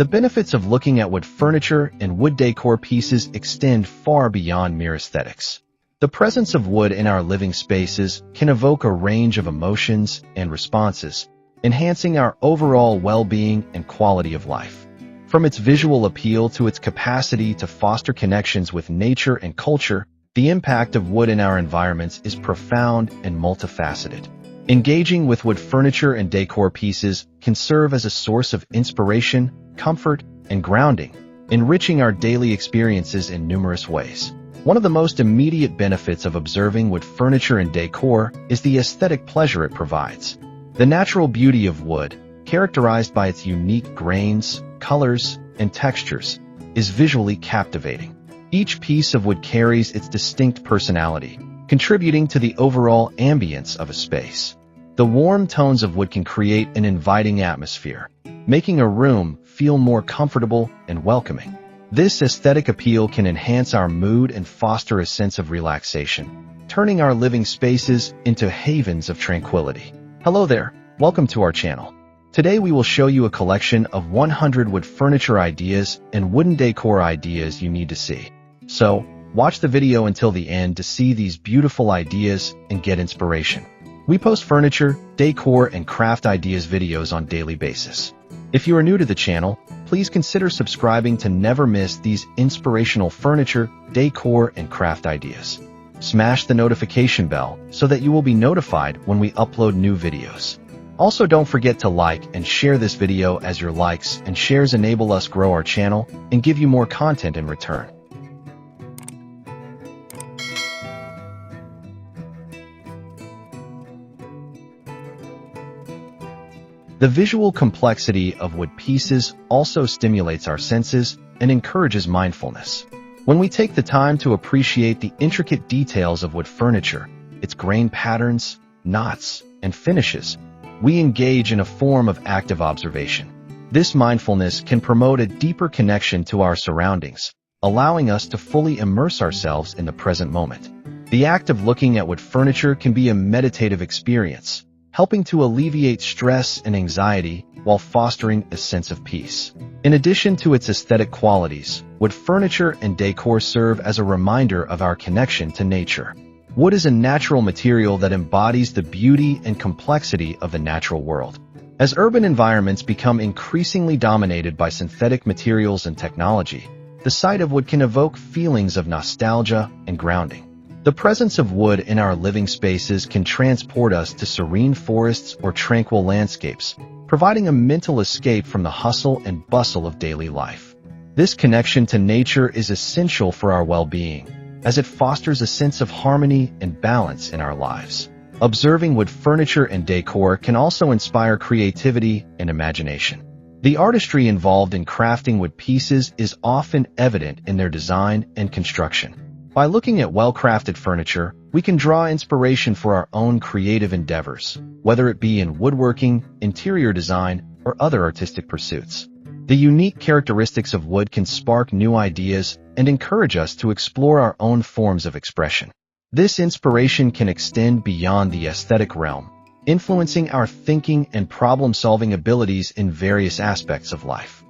The benefits of looking at wood furniture and wood decor pieces extend far beyond mere aesthetics. The presence of wood in our living spaces can evoke a range of emotions and responses, enhancing our overall well-being and quality of life. From its visual appeal to its capacity to foster connections with nature and culture, the impact of wood in our environments is profound and multifaceted. Engaging with wood furniture and decor pieces can serve as a source of inspiration, comfort, and grounding, enriching our daily experiences in numerous ways. One of the most immediate benefits of observing wood furniture and decor is the aesthetic pleasure it provides. The natural beauty of wood, characterized by its unique grains, colors, and textures, is visually captivating. Each piece of wood carries its distinct personality, contributing to the overall ambience of a space. The warm tones of wood can create an inviting atmosphere, making a room feel more comfortable and welcoming. This aesthetic appeal can enhance our mood and foster a sense of relaxation, turning our living spaces into havens of tranquility. Hello there, welcome to our channel. Today we will show you a collection of 100 wood furniture ideas and wooden decor ideas you need to see. So, watch the video until the end to see these beautiful ideas and get inspiration. We post furniture, decor, and craft ideas videos on a daily basis. If you are new to the channel, please consider subscribing to never miss these inspirational furniture, decor, and craft ideas. Smash the notification bell so that you will be notified when we upload new videos. Also, don't forget to like and share this video, as your likes and shares enable us grow our channel and give you more content in return. The visual complexity of wood pieces also stimulates our senses and encourages mindfulness. When we take the time to appreciate the intricate details of wood furniture, its grain patterns, knots, and finishes, we engage in a form of active observation. This mindfulness can promote a deeper connection to our surroundings, allowing us to fully immerse ourselves in the present moment. The act of looking at wood furniture can be a meditative experience, helping to alleviate stress and anxiety while fostering a sense of peace. In addition to its aesthetic qualities, wood furniture and decor serve as a reminder of our connection to nature. Wood is a natural material that embodies the beauty and complexity of the natural world. As urban environments become increasingly dominated by synthetic materials and technology, the sight of wood can evoke feelings of nostalgia and grounding. The presence of wood in our living spaces can transport us to serene forests or tranquil landscapes, providing a mental escape from the hustle and bustle of daily life. This connection to nature is essential for our well-being, as it fosters a sense of harmony and balance in our lives. Observing wood furniture and decor can also inspire creativity and imagination. The artistry involved in crafting wood pieces is often evident in their design and construction. By looking at well-crafted furniture, we can draw inspiration for our own creative endeavors, whether it be in woodworking, interior design, or other artistic pursuits. The unique characteristics of wood can spark new ideas and encourage us to explore our own forms of expression. This inspiration can extend beyond the aesthetic realm, influencing our thinking and problem-solving abilities in various aspects of life.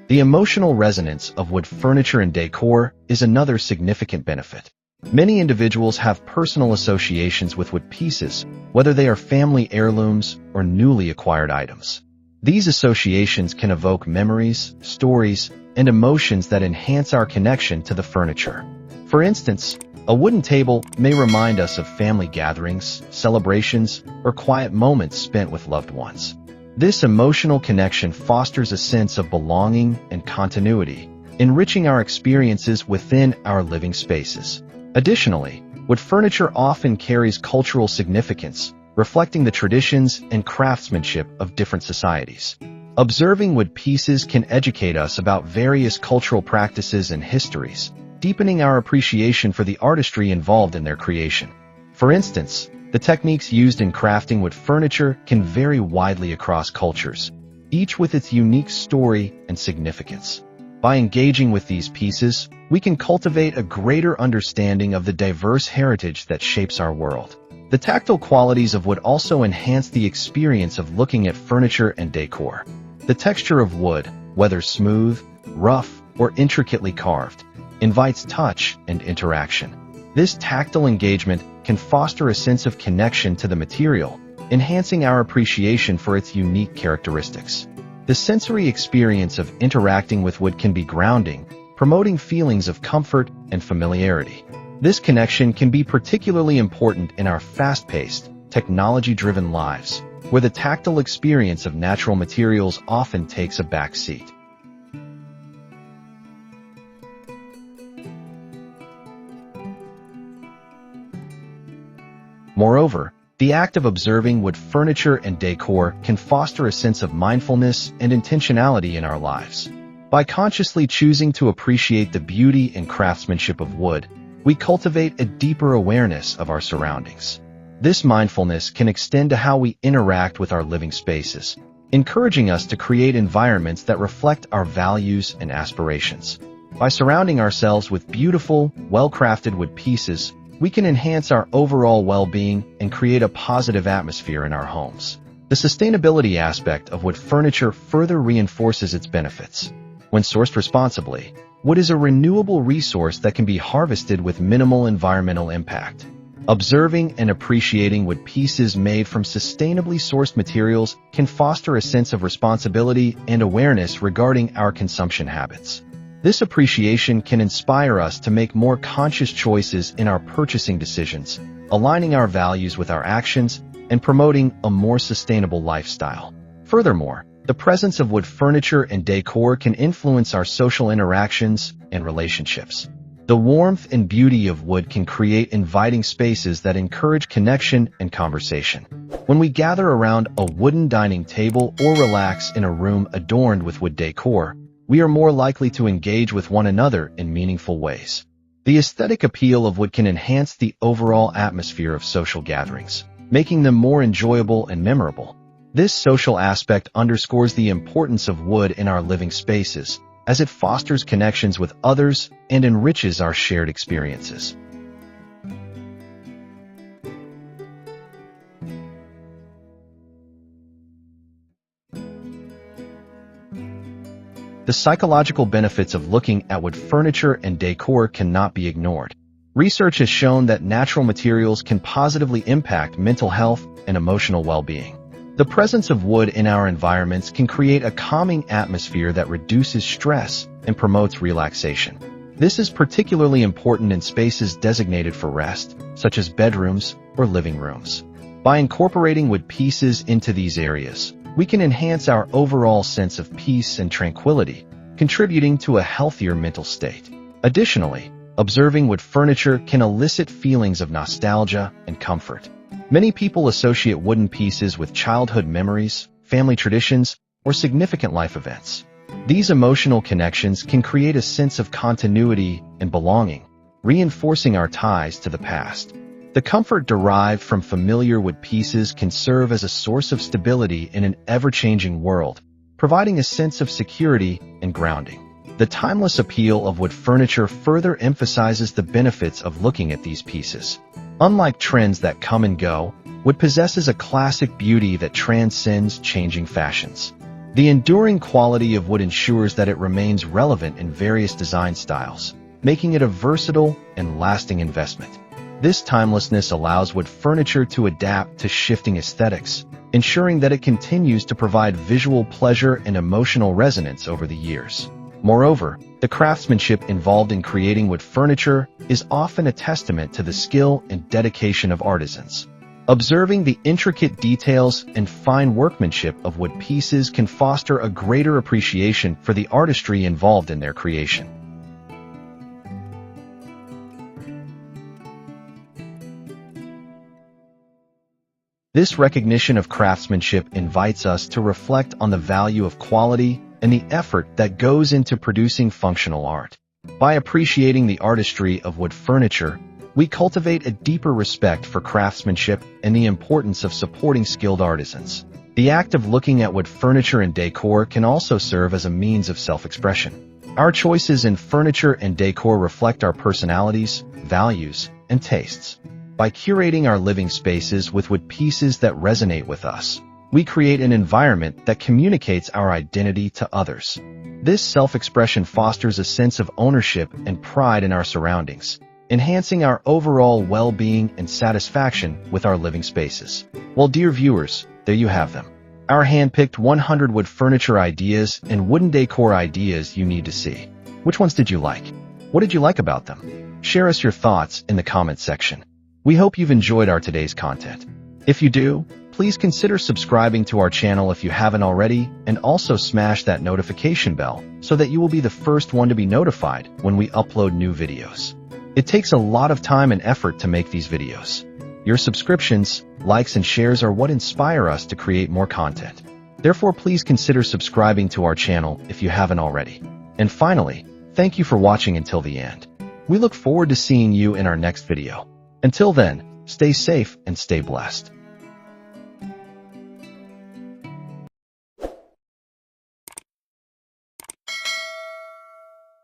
The emotional resonance of wood furniture and decor is another significant benefit. Many individuals have personal associations with wood pieces, whether they are family heirlooms or newly acquired items. These associations can evoke memories, stories, and emotions that enhance our connection to the furniture. For instance, a wooden table may remind us of family gatherings, celebrations, or quiet moments spent with loved ones. This emotional connection fosters a sense of belonging and continuity, enriching our experiences within our living spaces. Additionally, wood furniture often carries cultural significance, reflecting the traditions and craftsmanship of different societies. Observing wood pieces can educate us about various cultural practices and histories, deepening our appreciation for the artistry involved in their creation. For instance, the techniques used in crafting wood furniture can vary widely across cultures, each with its unique story and significance. By engaging with these pieces, we can cultivate a greater understanding of the diverse heritage that shapes our world. The tactile qualities of wood also enhance the experience of looking at furniture and decor. The texture of wood, whether smooth, rough, or intricately carved, invites touch and interaction. This tactile engagement can foster a sense of connection to the material, enhancing our appreciation for its unique characteristics. The sensory experience of interacting with wood can be grounding, promoting feelings of comfort and familiarity. This connection can be particularly important in our fast-paced, technology-driven lives, where the tactile experience of natural materials often takes a back seat. Moreover, the act of observing wood furniture and decor can foster a sense of mindfulness and intentionality in our lives. By consciously choosing to appreciate the beauty and craftsmanship of wood, we cultivate a deeper awareness of our surroundings. This mindfulness can extend to how we interact with our living spaces, encouraging us to create environments that reflect our values and aspirations. By surrounding ourselves with beautiful, well-crafted wood pieces, we can enhance our overall well-being and create a positive atmosphere in our homes. The sustainability aspect of wood furniture further reinforces its benefits. When sourced responsibly, wood is a renewable resource that can be harvested with minimal environmental impact. Observing and appreciating wood pieces made from sustainably sourced materials can foster a sense of responsibility and awareness regarding our consumption habits. This appreciation can inspire us to make more conscious choices in our purchasing decisions, aligning our values with our actions and promoting a more sustainable lifestyle. Furthermore, the presence of wood furniture and decor can influence our social interactions and relationships. The warmth and beauty of wood can create inviting spaces that encourage connection and conversation. When we gather around a wooden dining table or relax in a room adorned with wood decor, we are more likely to engage with one another in meaningful ways. The aesthetic appeal of wood can enhance the overall atmosphere of social gatherings, making them more enjoyable and memorable. This social aspect underscores the importance of wood in our living spaces, as it fosters connections with others and enriches our shared experiences. The psychological benefits of looking at wood furniture and decor cannot be ignored. Research has shown that natural materials can positively impact mental health and emotional well-being. The presence of wood in our environments can create a calming atmosphere that reduces stress and promotes relaxation. This is particularly important in spaces designated for rest, such as bedrooms or living rooms. By incorporating wood pieces into these areas, we can enhance our overall sense of peace and tranquility, contributing to a healthier mental state. Additionally, observing wood furniture can elicit feelings of nostalgia and comfort. Many people associate wooden pieces with childhood memories, family traditions, or significant life events. These emotional connections can create a sense of continuity and belonging, reinforcing our ties to the past. The comfort derived from familiar wood pieces can serve as a source of stability in an ever-changing world, providing a sense of security and grounding. The timeless appeal of wood furniture further emphasizes the benefits of looking at these pieces. Unlike trends that come and go, wood possesses a classic beauty that transcends changing fashions. The enduring quality of wood ensures that it remains relevant in various design styles, making it a versatile and lasting investment. This timelessness allows wood furniture to adapt to shifting aesthetics, ensuring that it continues to provide visual pleasure and emotional resonance over the years. Moreover, the craftsmanship involved in creating wood furniture is often a testament to the skill and dedication of artisans. Observing the intricate details and fine workmanship of wood pieces can foster a greater appreciation for the artistry involved in their creation. This recognition of craftsmanship invites us to reflect on the value of quality and the effort that goes into producing functional art. By appreciating the artistry of wood furniture, we cultivate a deeper respect for craftsmanship and the importance of supporting skilled artisans. The act of looking at wood furniture and decor can also serve as a means of self-expression. Our choices in furniture and decor reflect our personalities, values, and tastes. By curating our living spaces with wood pieces that resonate with us, we create an environment that communicates our identity to others. This self-expression fosters a sense of ownership and pride in our surroundings, enhancing our overall well-being and satisfaction with our living spaces. Well, dear viewers, there you have them. Our hand-picked 100 wood furniture ideas and wooden decor ideas you need to see. Which ones did you like? What did you like about them? Share us your thoughts in the comment section. We hope you've enjoyed our today's content. If you do, please consider subscribing to our channel if you haven't already, and also smash that notification bell so that you will be the first one to be notified when we upload new videos. It takes a lot of time and effort to make these videos. Your subscriptions, likes, and shares are what inspire us to create more content. Therefore, please consider subscribing to our channel if you haven't already. And finally, thank you for watching until the end. We look forward to seeing you in our next video. Until then, stay safe and stay blessed.